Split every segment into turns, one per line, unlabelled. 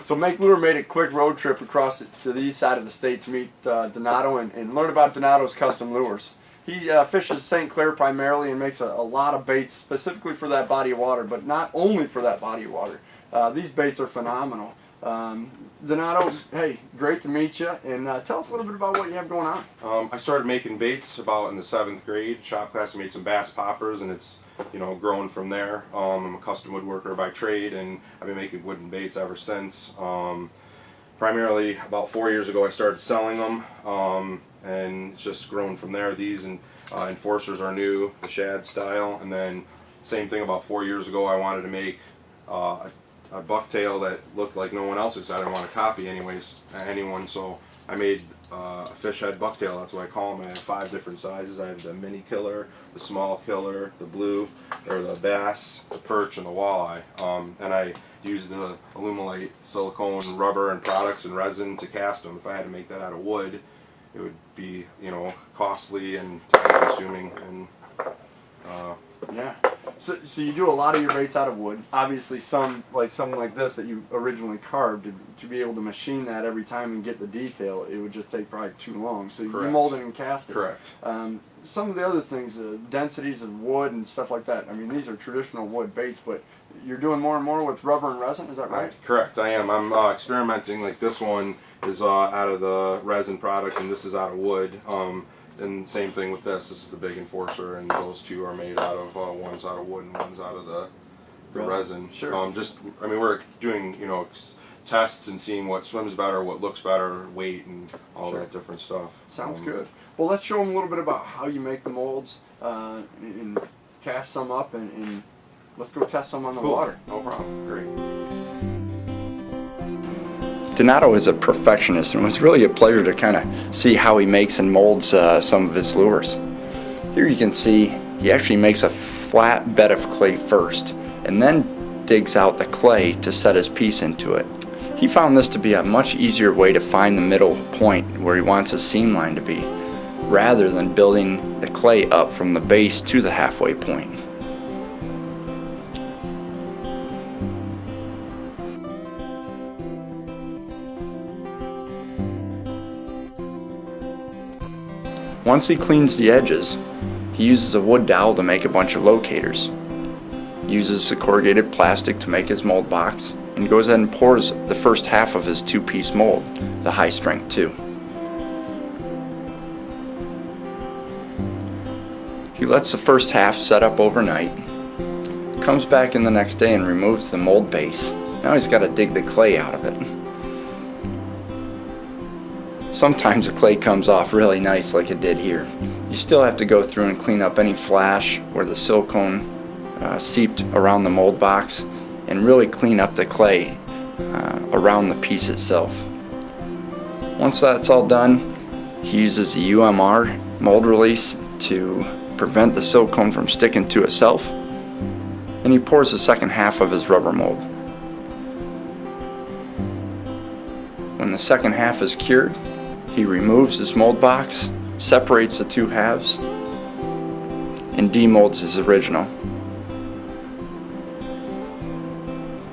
So Make Lure made a quick road trip across to the east side of the state to meet Donato and learn about Donato's custom lures. He fishes St. Clair primarily and makes a lot of baits specifically for that body of water, but not only for that body of water. These baits are phenomenal. Donato, hey, great to meet you, and tell us a little bit about what you have going on.
I started making baits about in the 7th grade. Shop class, I made some bass poppers, and it's grown from there. I'm a custom woodworker by trade, and I've been making wooden baits ever since. Primarily about 4 years ago I started selling them, and it's just grown from there. These enforcers are new, the shad style, and then same thing about 4 years ago I wanted to make a bucktail that looked like no one else's. I didn't want to copy anyone, so I made a fish head bucktail. That's what I call them. I have 5 different sizes. I have the mini killer, the small killer, the blue, or the bass, the perch, and the walleye. And I use the Alumilite silicone rubber and products and resin to cast them. If I had to make that out of wood, it would be costly and time consuming. And
yeah. So you do a lot of your baits out of wood. Obviously, something like this that you originally carved, to be able to machine that every time and get the detail, it would just take probably too long. So you mold it and cast it.
Correct.
Some of the other things, densities of wood and stuff like that. I mean, these are traditional wood baits, but you're doing more and more with rubber and resin. Is that right?
Correct. I am. I'm experimenting. Like this one is out of the resin product, and this is out of wood. And same thing with this. This is the big enforcer, and those two are made out of one's out of wood and one's out of the resin.
Sure.
We're doing tests and seeing what swims better, what looks better, weight, and all that different stuff.
Sounds good. Well, let's show them a little bit about how you make the molds and cast some up, and let's go test some on the water.
No problem. Great.
Donato is a perfectionist, and it was really a pleasure to kind of see how he makes and molds some of his lures. Here you can see he actually makes a flat bed of clay first, and then digs out the clay to set his piece into it. He found this to be a much easier way to find the middle point where he wants his seam line to be, rather than building the clay up from the base to the halfway point. Once he cleans the edges, he uses a wood dowel to make a bunch of locators. He uses the corrugated plastic to make his mold box, and goes ahead and pours the first half of his 2-piece mold, the high strength 2. He lets the first half set up overnight, comes back in the next day and removes the mold base. Now he's got to dig the clay out of it. Sometimes the clay comes off really nice like it did here. You still have to go through and clean up any flash where the silicone seeped around the mold box, and really clean up the clay around the piece itself. Once that's all done, he uses the UMR mold release to prevent the silicone from sticking to itself, and he pours the second half of his rubber mold. When the second half is cured, he removes his mold box, separates the 2 halves, and demolds his original.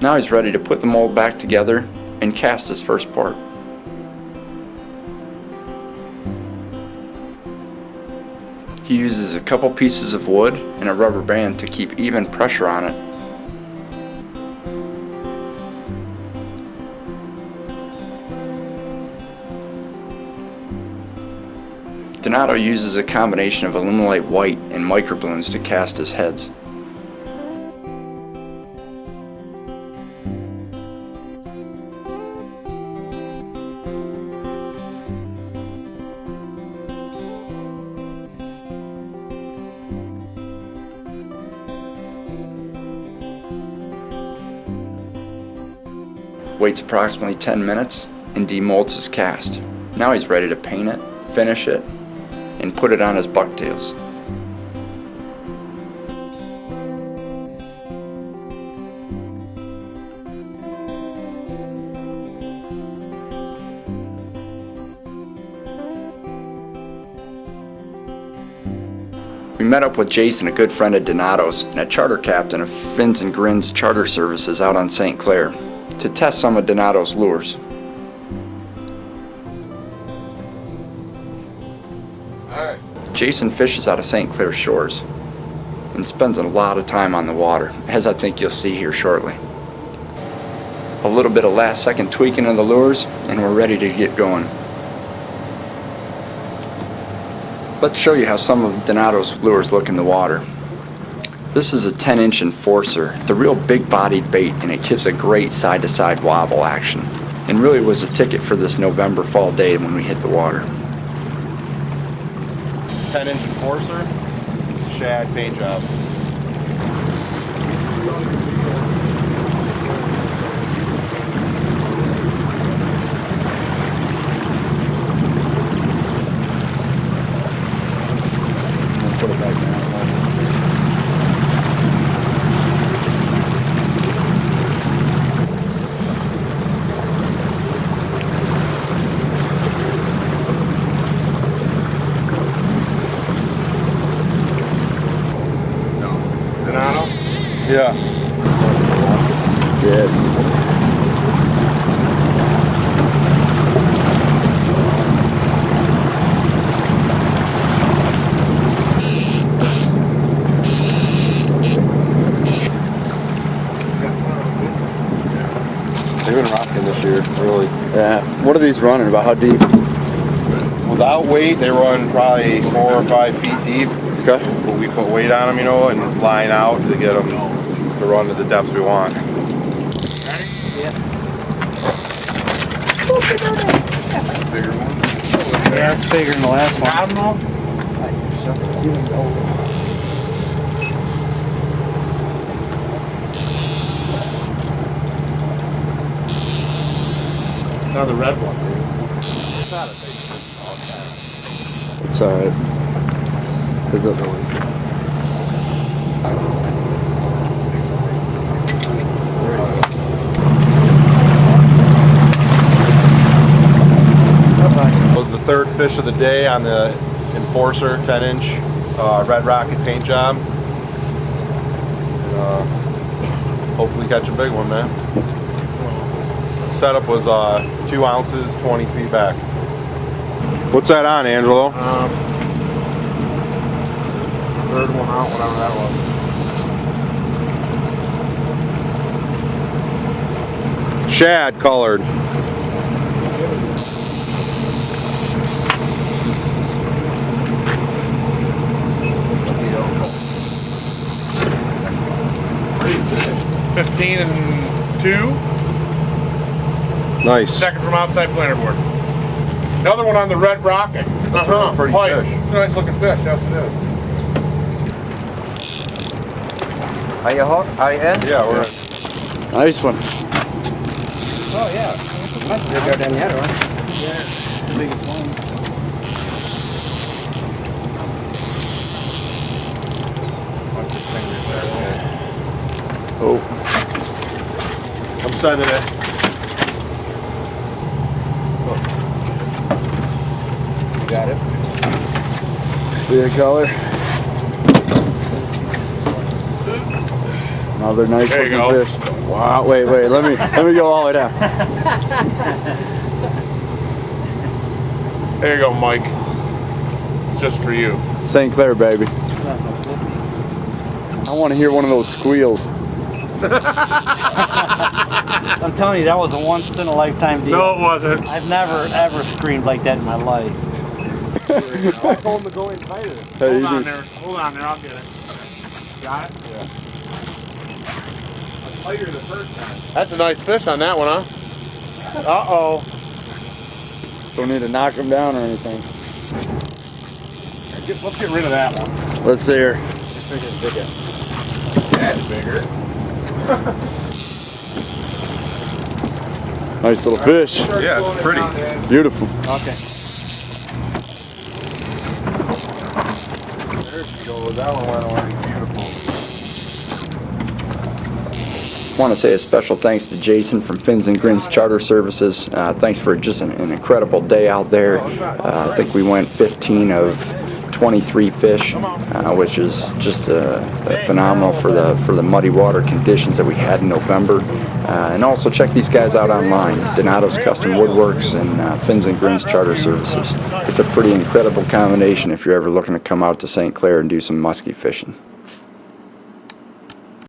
Now he's ready to put the mold back together and cast his first part. He uses a couple pieces of wood and a rubber band to keep even pressure on it. Donato uses a combination of Alumilite white and microballoons to cast his heads. Waits approximately 10 minutes and demolds his cast. Now he's ready to paint it, finish it, and put it on his bucktails. We met up with Jason, a good friend of Donato's and a charter captain of Fins and Grins charter services out on St. Clair, to test some of Donato's lures. Jason fishes out of St. Clair Shores and spends a lot of time on the water, as I think you'll see here shortly. A little bit of last second tweaking of the lures and we're ready to get going. Let's show you how some of Donato's lures look in the water. This is a 10-inch enforcer. It's a real big-bodied bait and it gives a great side-to-side wobble action, and really was a ticket for this November fall day when we hit the water.
10-inch enforcer. It's a shad paint job.
Put it back down.
Donato?
Yeah. Good.
They've been rocking this year, really.
Yeah. What are these running? About how deep?
Without weight, they run probably 4 or 5 feet deep.
Okay.
But we put weight on them, you know, and line out to get them to run to the depths we want.
Ready?
Yeah. Bigger one.
Yeah, it's bigger than the last one. Got them all? It's another red one, dude. It's not a big one.
It's alright. Is it?
That was the third fish of the day on the Enforcer 10-inch Red Rocket paint job. Hopefully catch a big one, man. Setup was 2 ounces, 20 feet back. What's that on, Angelo?
Third one out, whatever that was.
Shad colored.
Pretty good. 15 and 2.
Nice.
Second from outside planter board. Another one on the Red Rocket.
a pretty fish.
It's a nice looking fish, yes it is.
Are you hooked? Are you in?
Yeah, we're in.
Nice one.
Oh yeah. Much bigger than the other one.
Yeah, the biggest one.
Watch your fingers there.
Oh.
I'm sending it.
You got it.
See the color? Another nice
There you
looking
go.
fish. Wow, wait, let me go all the way down.
There you go, Mike. It's just for you.
St. Clair, baby. I want to hear one of those squeals.
I'm telling you, that was a once in a lifetime deal.
No, it wasn't.
I've never ever screamed like that in my life.
I told him to go in tighter.
Hey,
Hold
you
on
can-
there. Hold on there. I'll get it. Got it?
Yeah.
Tighter the first time. That's a nice fish on that one, huh? Uh-oh.
Don't need to knock them down or anything.
Let's get rid of that one.
Let's see here.
That's bigger.
Nice little fish.
Yeah, it's pretty.
Beautiful.
Okay.
There she goes. That one went away. Beautiful.
I want to say a special thanks to Jason from Fins and Grins Charter Services. Thanks for just an incredible day out there. I think we went 15 of 23 fish, which is just phenomenal for the muddy water conditions that we had in November. And also check these guys out online, Donato's Custom Woodworks and Fins and Grins Charter Services. It's a pretty incredible combination if you're ever looking to come out to St. Clair and do some musky fishing.